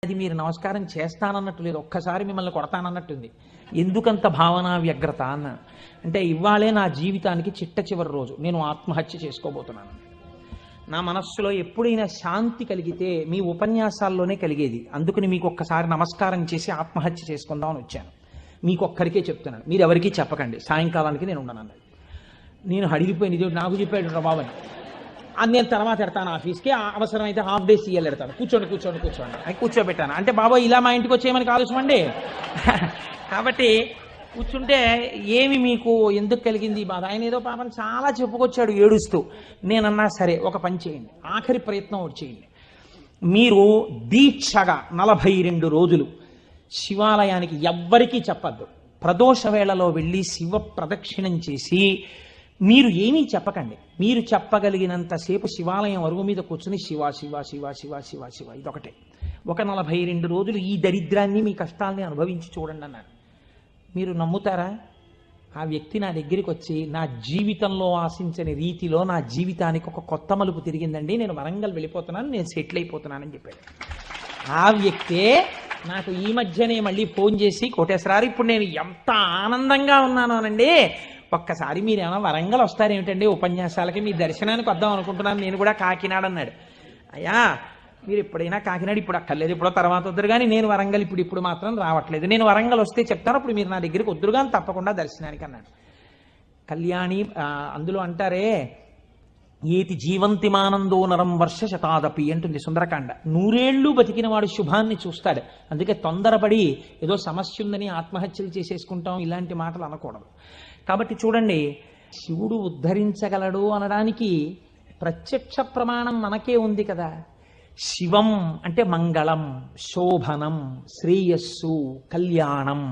అది మీరు నమస్కారం చేస్తానన్నట్టు లేదు, ఒక్కసారి మిమ్మల్ని కొడతానన్నట్టుంది. ఎందుకంత భావన వ్యగ్రత అన్న అంటే, ఇవాళే నా జీవితానికి చిట్ట చివరి రోజు, నేను ఆత్మహత్య చేసుకోబోతున్నాను. నా మనస్సులో ఎప్పుడైనా శాంతి కలిగితే మీ ఉపన్యాసాల్లోనే కలిగేది. అందుకని మీకు ఒక్కసారి నమస్కారం చేసి ఆత్మహత్య చేసుకుందామని వచ్చాను. మీకు ఒక్కరికే చెప్తున్నాను, మీరు ఎవరికీ చెప్పకండి, సాయంకాలానికి నేను ఉండను అన్నది. నేను అడిగిపోయింది, ఇది నాకు చెప్పాడు బాబని. అది నేను తర్వాత ఎడతాను ఆఫీస్కి, అవసరమైతే హాఫ్ డే సీఎల్ ఎడతాను, కూర్చోండి కూర్చోండి కూర్చోండి అని కూర్చోబెట్టాను. అంటే బాబా ఇలా మా ఇంటికి వచ్చేయమని ఆలోచమండి. కాబట్టి కూర్చుంటే ఏమి మీకు ఎందుకు కలిగింది బాధ? ఆయన ఏదో పాపం చాలా చెప్పుకొచ్చాడు ఏడుస్తూ. నేనన్నా సరే ఒక పని చేయండి, ఆఖరి ప్రయత్నం ఒకటి చేయండి. మీరు దీక్షగా 42 రోజులు శివాలయానికి ఎవ్వరికీ చెప్పద్దు. ప్రదోష వేళలో వెళ్ళి శివ ప్రదక్షిణం చేసి మీరు ఏమీ చెప్పకండి. మీరు చెప్పగలిగినంతసేపు శివాలయం అరుగు మీద కూర్చుని శివ శివ శివ శివ శివ శివ ఇదొకటే. ఒక 42 రోజులు ఈ దరిద్రాన్ని, మీ కష్టాల్ని అనుభవించి చూడండి అన్నాడు. మీరు నమ్ముతారా? ఆ వ్యక్తి నా దగ్గరికి వచ్చి, నా జీవితంలో ఆశించని రీతిలో నా జీవితానికి ఒక కొత్త మలుపు తిరిగిందండి, నేను వరంగల్ వెళ్ళిపోతున్నాను, నేను సెటిల్ అయిపోతున్నానని చెప్పాడు. ఆ వ్యక్తే నాకు ఈ మధ్యనే మళ్ళీ ఫోన్ చేసి, కోటేశ్వరారు ఇప్పుడు నేను ఎంత ఆనందంగా ఉన్నానోనండి, ఒక్కసారి మీరు ఏమైనా వరంగల్ వస్తారేమిటండి ఉపన్యాసాలకి, మీ దర్శనానికి వద్దాం అనుకుంటున్నాను, నేను కూడా కాకినాడ అన్నాడు. అయ్యా మీరు ఎప్పుడైనా కాకినాడ ఇప్పుడు అక్కర్లేదు, ఇప్పుడు తర్వాత వద్దురు కానీ, నేను వరంగల్ ఇప్పుడు మాత్రం రావట్లేదు, నేను వరంగల్ వస్తే చెప్తాను, అప్పుడు మీరు నా దగ్గరికి వద్దురు కానీ తప్పకుండా దర్శనానికి అన్నాడు. కళ్యాణి అందులో అంటారే, ఏతి జీవంతిమానందో నరం వర్ష శతాదపి అంటుంది సుందరకాండ. 100 ఏళ్ళు బతికిన వాడు శుభాన్ని చూస్తాడు. అందుకే తొందరపడి ఏదో సమస్య ఉందని ఆత్మహత్యలు చేసేసుకుంటాం, ఇలాంటి మాటలు అనకూడదు. కాబట్టి చూడండి, శివుడు ఉద్ధరించగలడు అనడానికి ప్రత్యక్ష ప్రమాణం మనకే ఉంది కదా. శివం అంటే మంగళం, శోభనం, శ్రేయస్సు, కళ్యాణం.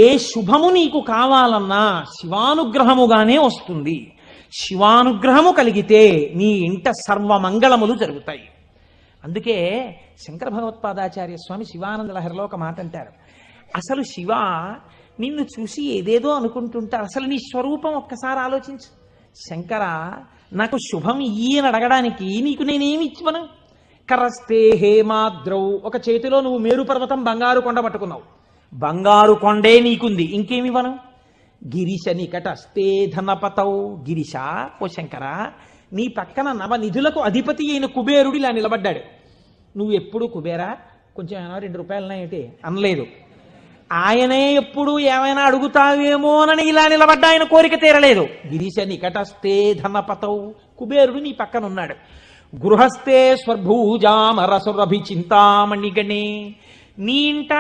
ఏ శుభము నీకు కావాలన్నా శివానుగ్రహముగానే వస్తుంది. శివానుగ్రహము కలిగితే నీ ఇంట సర్వమంగళములు జరుగుతాయి. అందుకే శంకర భగవత్పాదాచార్య స్వామి శివానంద లహరిలో ఒక మాట అంటారు, అసలు శివ నిన్ను చూసి ఏదేదో అనుకుంటుంటారు, అసలు నీ స్వరూపం ఒక్కసారి ఆలోచించు. శంకర, నాకు శుభం ఇయ్యని అడగడానికి నీకు నేనేమి ఇచ్చివను? కరస్తే హేమాద్రౌ, ఒక చేతిలో నువ్వు మేరు పర్వతం బంగారు కొండ పట్టుకున్నావు, బంగారు కొండే నీకుంది, ఇంకేమివ్వను? గిరిశ నికటస్తే ధనపతౌ, గిరిశ ఓ శంకర, నీ పక్కన నవనిధులకు అధిపతి అయిన కుబేరుడు ఇలా నిలబడ్డాడు. నువ్వు ఎప్పుడు కుబేరా కొంచెం ఏమైనా 2 రూపాయలున్నాయేంటి అనలేదు. ఆయనే ఎప్పుడు ఏమైనా అడుగుతావేమోనని ఇలా నిలబడ్డా, ఆయన కోరిక తీరలేదు. గిరిశ నికటస్తే ధనపతౌ, కుబేరుడు నీ పక్కన ఉన్నాడు. గృహస్థే స్వర్భూజామరసురభి చింతామణిగణే, నీ ఇంట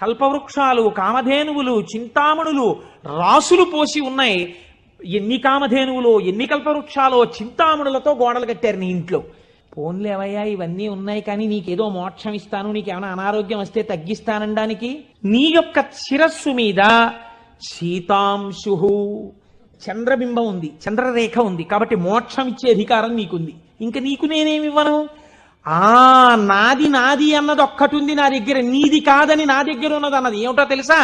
కల్పవృక్షాలు, కామధేనువులు, చింతామణులు రాసులు పోసి ఉన్నాయి. ఎన్ని కామధేనువులో, ఎన్ని కల్పవృక్షాలో, చింతామణులతో గోడలు కట్టారు నీ ఇంట్లో. పోన్లేవయ్యా ఇవన్నీ ఉన్నాయి కానీ నీకేదో మోక్షం ఇస్తాను, నీకేమైనా అనారోగ్యం వస్తే తగ్గిస్తానడానికి, నీ యొక్క శిరస్సు మీద శీతాంశు చంద్రబింబం ఉంది, చంద్రరేఖ ఉంది, కాబట్టి మోక్షం ఇచ్చే అధికారం నీకుంది. ఇంకా నీకు నేనేమివ్వను? నాది నాది అన్నది ఒక్కటి ఉంది నా దగ్గర, నీది కాదని నా దగ్గర ఉన్నది అన్నది ఏమిటో తెలుసా?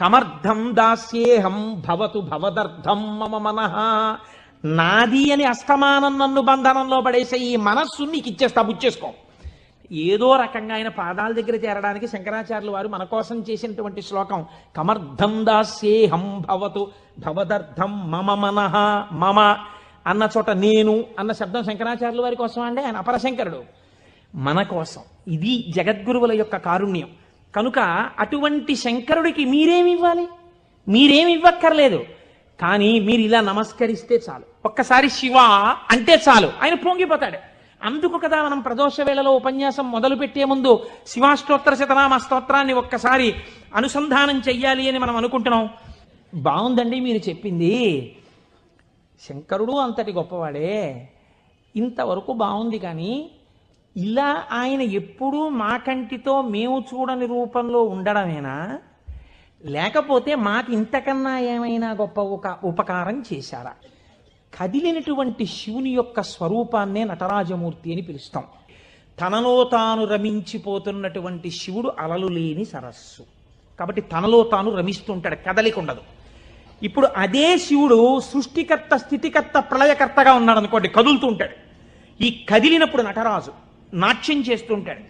కమర్థం దాస్యేహం భవతు భవదర్థం మమ మనః. నాది అని అస్తమానం నన్ను బంధనంలో పడేసే ఈ మనస్సు నీకు ఇచ్చేస్తా, బుచ్చేసుకో. ఏదో రకంగా ఆయన పాదాల దగ్గర చేరడానికి శంకరాచార్యులు వారు మన కోసం చేసినటువంటి శ్లోకం కమర్థం దాస్యేహం భవతు భవదర్థం మమ మనః. మమ అన్న చోట నేను అన్న శబ్దం శంకరాచార్యుల వారి కోసం అండి, ఆయన అపరశంకరుడు, మన కోసం. ఇది జగద్గురువుల యొక్క కారుణ్యం. కనుక అటువంటి శంకరుడికి మీరేమి ఇవ్వాలి? మీరేమి ఇవ్వక్కర్లేదు. కానీ మీరు ఇలా నమస్కరిస్తే చాలు, ఒక్కసారి శివ అంటే చాలు, ఆయన పొంగిపోతాడు. అందుకు కదా మనం ప్రదోష వేళలో ఉపన్యాసం మొదలు పెట్టే ముందు శివాష్టోత్తర శతనామ స్తోత్రాన్ని ఒక్కసారి అనుసంధానం చెయ్యాలి అని మనం అనుకుంటున్నాం. బాగుందండి మీరు చెప్పింది, శంకరుడు అంతటి గొప్పవాడే, ఇంతవరకు బాగుంది. కానీ ఇలా ఆయన ఎప్పుడూ మా కంటితో మేము చూడని రూపంలో ఉండడమేనా, లేకపోతే మాకు ఇంతకన్నా ఏమైనా గొప్ప ఉపకారం చేశారా? కదిలినటువంటి శివుని యొక్క స్వరూపాన్నే నటరాజమూర్తి అని పిలుస్తాం. తనలో తాను రమించిపోతున్నటువంటి శివుడు అలలు లేని సరస్సు, కాబట్టి తనలో తాను రమిస్తుంటాడు, కదలిక ఉండదు. ఇప్పుడు అదే శివుడు సృష్టికర్త, స్థితికర్త, ప్రళయకర్తగా ఉన్నాడు అనుకోండి, కదులుతూ ఉంటాడు. ఈ కదిలినప్పుడు నటరాజు నాట్యం చేస్తుంటాడు.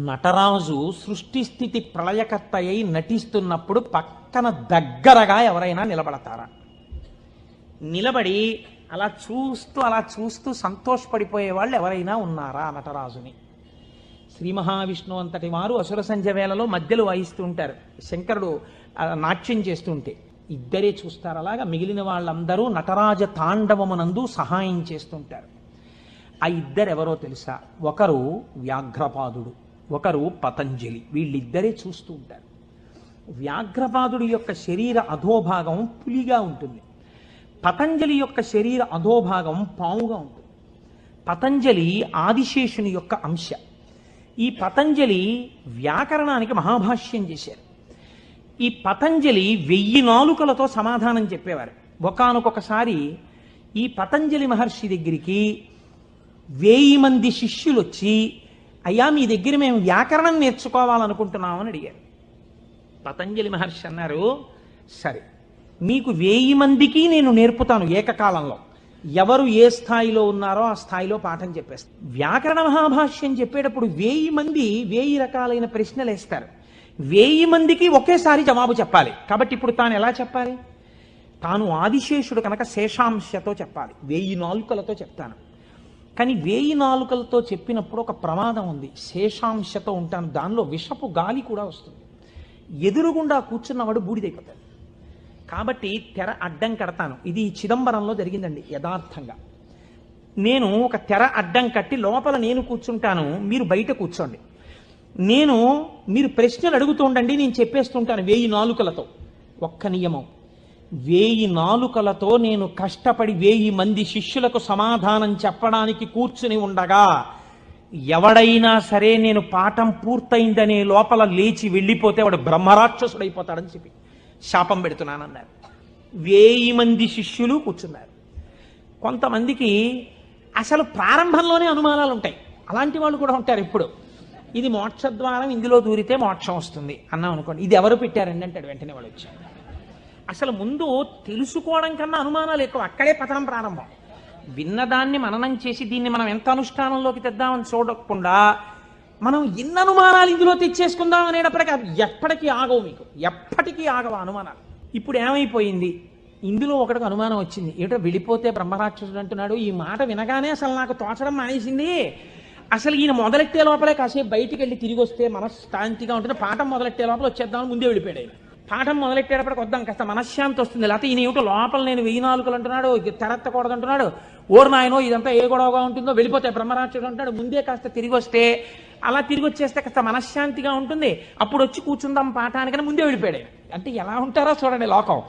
నటరాజు సృష్టి స్థితి ప్రళయకర్త అయి నటిస్తున్నప్పుడు పక్కన దగ్గరగా ఎవరైనా నిలబడతారా? నిలబడి అలా చూస్తూ సంతోషపడిపోయే వాళ్ళు ఎవరైనా ఉన్నారా నటరాజుని? శ్రీ మహావిష్ణువు అంతటి వారు అసుర సంధ్య వేళలో మధ్యలో వాయిస్తూ ఉంటారు, శంకరుడు నాట్యం చేస్తుంటే ఇద్దరే చూస్తారు. అలాగా మిగిలిన వాళ్ళందరూ నటరాజ తాండవమునందు సహాయం చేస్తుంటారు. ఆ ఇద్దరెవరో తెలుసా? ఒకరు వ్యాఘ్రపాదుడు, ఒకరు పతంజలి. వీళ్ళిద్దరే చూస్తూ ఉంటారు. వ్యాఘ్రపాదుడి యొక్క శరీర అధోభాగం పులిగా ఉంటుంది, పతంజలి యొక్క శరీర అధోభాగం పావుగా ఉంటుంది. పతంజలి ఆదిశేషుని యొక్క అంశ. ఈ పతంజలి వ్యాకరణానికి మహాభాష్యం చేశారు. ఈ పతంజలి 1000 నాలుకలతో సమాధానం చెప్పేవారు. ఒకానొకసారి ఈ పతంజలి మహర్షి దగ్గరికి 1000 మంది శిష్యులు వచ్చి, అయ్యా మీ దగ్గర మేము వ్యాకరణం నేర్చుకోవాలనుకుంటున్నామని అడిగారు. పతంజలి మహర్షి అన్నారు, సరే మీకు 1000 మందికి నేను నేర్పుతాను ఏకకాలంలో. ఎవరు ఏ స్థాయిలో ఉన్నారో ఆ స్థాయిలో పాఠం చెప్పేస్తారు. వ్యాకరణ మహాభాష్యం చెప్పేటప్పుడు 1000 మంది 1000 రకాలైన ప్రశ్నలు వేస్తారు. 1000 మందికి ఒకేసారి జవాబు చెప్పాలి. కాబట్టి ఇప్పుడు తాను ఎలా చెప్పాలి? తాను ఆదిశేషుడు కనుక శేషాంశతో చెప్పాలి, 1000 నాలుకలతో చెప్తాను. కానీ 1000 నాలుకలతో చెప్పినప్పుడు ఒక ప్రమాదం ఉంది. శేషాంశతో ఉంటాను, దానిలో విషపు గాలి కూడా వస్తుంది, ఎదురుగుండా కూర్చున్నవాడు బూడిదైపోతాడు. కాబట్టి తెర అడ్డం కడతాను. ఇది చిదంబరంలో జరిగిందండి యథార్థంగా. నేను ఒక తెర అడ్డం కట్టి లోపల నేను కూర్చుంటాను, మీరు బయట కూర్చోండి. మీరు ప్రశ్నలు అడుగుతూ ఉండండి, నేను చెప్పేస్తుంటాను 1000 నాలుకలతో. ఒక్క నియమం, 1000 నాలుకలతో నేను కష్టపడి 1000 మంది శిష్యులకు సమాధానం చెప్పడానికి కూర్చుని ఉండగా ఎవడైనా సరే నేను పాఠం పూర్తయిందనే లోపల లేచి వెళ్ళిపోతే వాడు బ్రహ్మరాక్షసుడైపోతాడని చెప్పి శాపం పెడుతున్నానన్నారు. 1000 మంది శిష్యులు కూర్చున్నారు. కొంతమందికి అసలు ప్రారంభంలోనే అనుమానాలు ఉంటాయి, అలాంటి వాళ్ళు కూడా ఉంటారు. ఇప్పుడు ఇది మోక్షద్వారం, ఇందులో దూరితే మోక్షం వస్తుంది అన్నాం అనుకోండి, ఇది ఎవరు పెట్టారండి అంటాడు వెంటనే వాడు వచ్చి. అసలు ముందు తెలుసుకోవడం కన్నా అనుమానాలు ఎక్కువ, అక్కడే పతనం ప్రారంభం. విన్నదాన్ని మననం చేసి దీన్ని మనం ఎంత అనుష్ఠానంలోకి తెద్దామని చూడకుండా మనం ఎన్ని అనుమానాలు ఇందులో తెచ్చేసుకుందాం అనేటప్పటికీ ఎప్పటికీ ఆగవు, మీకు ఎప్పటికీ ఆగవు అనుమానాలు. ఇప్పుడు ఏమైపోయింది, ఇందులో ఒకటికి అనుమానం వచ్చింది, ఏటో వెళ్ళిపోతే బ్రహ్మరాక్షసుడు అంటున్నాడు. ఈ మాట వినగానే అసలు నాకు తోచడం మానేసింది. అసలు ఈయన మొదలెట్టే లోపలే కాసేపు బయటికి వెళ్ళి తిరిగి వస్తే మనశ్శాంతిగా ఉంటుంది. పాఠం మొదలెట్టే లోపల వచ్చేద్దామని ముందే వెళ్ళిపోయాడు ఆయన. పాఠం మొదలెట్టేటప్పటికి వద్దాం, కాస్త మనశ్శాంతి వస్తుంది. లేకపోతే ఈయన ఏమిటో లోపల నేను 1000 నాలుకలు అంటున్నాడు, తెరత్తకూడదు అంటున్నాడు, ఓరు నాయనో ఇదంతా ఏ గొడవగా ఉంటుందో, వెళ్ళిపోతే బ్రహ్మరాక్షసుడు అంటాడు. ముందే కాస్త తిరిగి వస్తే, అలా తిరిగి వచ్చేస్తే కాస్త మనశ్శాంతిగా ఉంటుంది, అప్పుడు వచ్చి కూర్చుందాం పాఠానికని ముందే వెళ్ళిపోయాడు. అంటే ఎలా ఉంటారో చూడండి లోకం.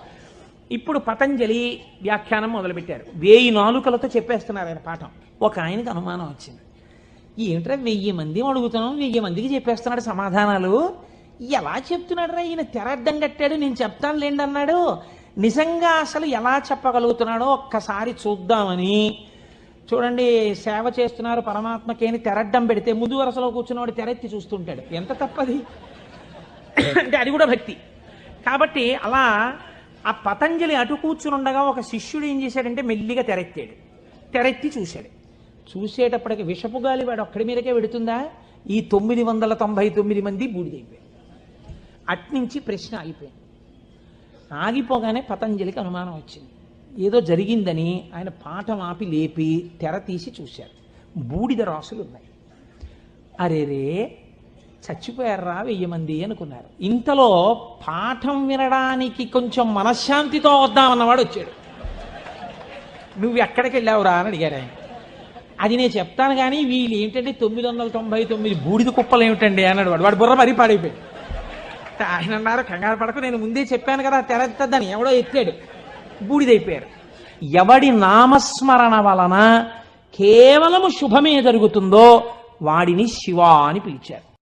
ఇప్పుడు పతంజలి వ్యాఖ్యానం మొదలుపెట్టారు, 1000 నాలుకలతో చెప్పేస్తున్నారు ఆయన పాఠం. ఒక ఆయనకి అనుమానం వచ్చింది, ఏమిట్రా 1000 మంది అడుగుతున్నాం, 1000 మందికి చెప్పేస్తున్నాడు సమాధానాలు, ఎలా చెప్తున్నాడు రా ఈయన? తెర అడ్డం కట్టాడు, నేను చెప్తాను లేండి అన్నాడు. నిజంగా అసలు ఎలా చెప్పగలుగుతున్నాడో ఒక్కసారి చూద్దామని. చూడండి, సేవ చేస్తున్నారు పరమాత్మకి అని తెరడ్డం పెడితే ముందు వరుసలో కూర్చున్నవాడు తెరెత్తి చూస్తుంటాడు, ఎంత తప్పది అంటే అది కూడా భక్తి. కాబట్టి అలా ఆ పతంజలి అటు కూర్చుని ఉండగా ఒక శిష్యుడు ఏం చేశాడంటే మెల్లిగా తెరెత్తి చూశాడు. చూసేటప్పటికి విషపు గాలి వాడు ఒక్కడి మీదకే పెడుతుందా, ఈ 999 మంది బూడిదైపోయారు. అట్నుంచి ప్రశ్న ఆగిపోయింది. ఆగిపోగానే పతంజలికి అనుమానం వచ్చింది, ఏదో జరిగిందని. ఆయన పాఠం ఆపి లేపి తెర తీసి చూశారు, బూడిద రాసులు ఉన్నాయి. అరేరే చచ్చిపోయారా 1000 మంది అనుకున్నారు. ఇంతలో పాఠం వినడానికి కొంచెం మనశ్శాంతితో వద్దామన్నవాడు వచ్చాడు. నువ్వు ఎక్కడికి వెళ్ళావురా అని అడిగారు ఆయన. అది నేను చెప్తాను కానీ వీళ్ళు ఏంటంటే 999 బూడిద కుప్పలు ఏమిటండి అన్నాడు వాడు. వాడు బుర్ర మరీ పాడైపోయాడు. ఆయన అన్నారు, కంగారు పడకు, నేను ముందే చెప్పాను కదా తెరత్తద్దని. ఎవడో ఎత్తాడు, బూడిదైపోయారు. ఎవడి నామస్మరణ వలన కేవలము శుభమే జరుగుతుందో వాడిని శివ అని పిలిచారు.